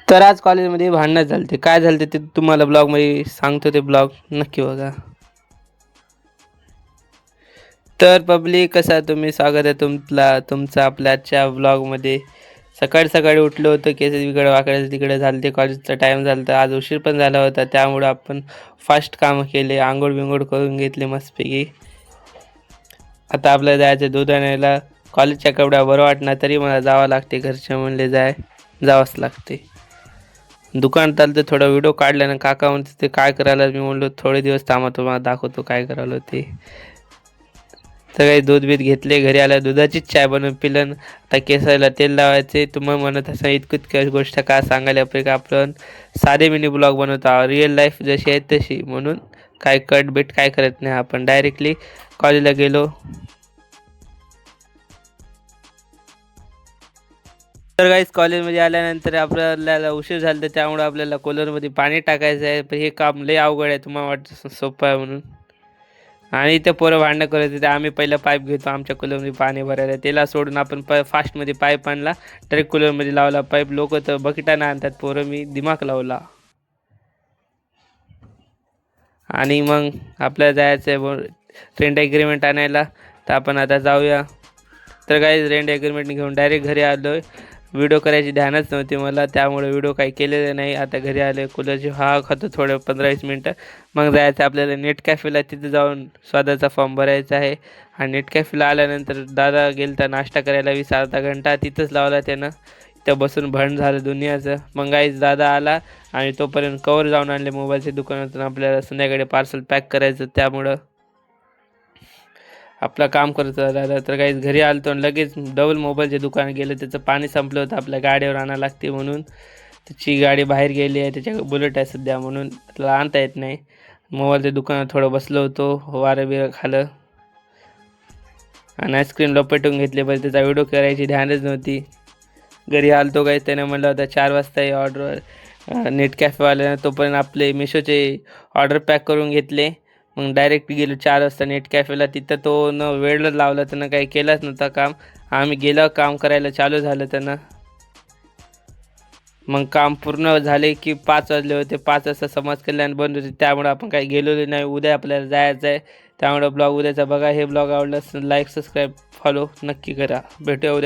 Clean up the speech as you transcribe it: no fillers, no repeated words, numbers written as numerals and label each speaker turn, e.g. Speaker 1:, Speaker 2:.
Speaker 1: तर आज कॉलेजमध्ये भांडणं झालते. काय झालते ते तुम्हाला ब्लॉगमध्ये सांगतो, ते ब्लॉग नक्की बघा. तर पब्लिक, कसा तुम्ही, स्वागत आहे तुमचं आपल्या आजच्या ब्लॉगमध्ये. सकाळी सकाळी उठलो होतो, केस इकडे वाकडे तिकडे झालते, कॉलेजचा टाईम झाला, आज उशीर पण झाला होता. त्यामुळं आपण फास्ट कामं केले, आंघोळ बिंघोळ करून घेतले मस्तपैकी. आता आपल्याला जायचं दूध आणायला. कॉलेजच्या कपड्या बरं वाटणार तरी मला जावं लागते, घरचे म्हणले जावंच लागते. दुकानात आलं तर थोडा व्हिडिओ काढला ना, काका म्हणते ते काय करायला. मी म्हणलो थोडे दिवस थांबा, तुम्हाला दाखवतो काय करायला ते. तर काही दूध बीत घेतले, घरी आल्या दुधाचीच चाय बनवून पिलं. आता केसाला तेल लावायचे. तुम्ही म्हणत असं इतकं गोष्ट का सांगायला का, आपण साधे मिनी ब्लॉग बनवतो, रिअल लाईफ जशी आहे तशी. म्हणून काय कट बीट काय करत नाही, आपण डायरेक्टली कॉलेजला गेलो. तर काहीच कॉलेजमध्ये आल्यानंतर आपल्याला उशीर झाला, तर त्यामुळे आपल्याला कूलरमध्ये पाणी टाकायचं आहे. पण हे काम लय अवघड आहे, तुम्हाला वाटतं सोपं आहे म्हणून. आणि इथे पोरं भांडणं करत होते. आम्ही पहिलं पाईप घेतो आमच्या कूलरमध्ये पाणी भरायला, त्याला सोडून आपण फास्टमध्ये पाईप आणला, डायरेक्ट कूलरमध्ये लावला पाईप. लोक तर बकेटानं आणतात, पोरं मी दिमाग लावला. आणि मग आपल्याला जायचं आहे रेंट ॲग्रीमेंट आणायला. तर आपण आता जाऊया. तर काही रेंट ॲग्रीमेंट घेऊन डायरेक्ट घरी आलो आहे. व्हिडिओ करायची ध्यानच नव्हती मला, त्यामुळे व्हिडिओ काही केलेले नाही. आता घरी आले, कूलरची हवा खातो थोडं 15-20 मिनटं. मग जायचं आपल्याला नेट कॅफेला, तिथं जाऊन स्वादाचा फॉर्म भरायचा आहे. आणि नेट कॅफेला आल्यानंतर दादा गेलता नाश्ता करायला, 20-अर्धा घंटा तिथंच लावला त्यानं. तिथं बसून भंड झालं दुनियाचं. मग गाईच दादा आला आणि तोपर्यंत कवर जाऊन आणले मोबाईलच्या दुकानातून. आपल्याला संध्याकाळी पार्सल पॅक करायचं, त्यामुळं आपलं काम करत दादा. तर काही घरी आलतो आणि लगेच डबल मोबाईलचे दुकान गेलं, त्याचं पाणी संपलं होतं, आपल्या गाडीवर आणायला लागते म्हणून. त्याची गाडी बाहेर गेली आहे, त्याच्या बुलेट आहे सध्या, म्हणून त्याला आणता येत नाही. मोबाईलच्या दुकानात थोडं बसलो होतो, वारं बिरं खालं आणि आईस्क्रीम लपेटून घेतले. पण त्याचा व्हिडिओ करायची ध्यानच नव्हती. घरी आलतो काही, त्याने म्हणलं होता 4 वाजता हे ऑर्डर नेट कॅफेवाल्यानं. तोपर्यंत आपले मिशोचे ऑर्डर पॅक करून घेतले. मग डायरेक्ट गेलो 4 वाजता नेट कॅफेला. तिथं तो न वेळच लावला, त्यानं काही केलंच नव्हतं काम. आम्ही गेलो काम करायला, चालू झालं त्यानं. मग काम पूर्ण झाले की 5 वाजले होते. 5 वाजता समाज कल्याण बंद होते, त्यामुळे आपण काही गेलेलो नाही. उद्या आपल्याला जायचं आहे, त्यामुळे ब्लॉग उद्याचा बघा. हे ब्लॉग आवडलं लाईक, सबस्क्राईब, फॉलो नक्की करा. भेटूया उद्या.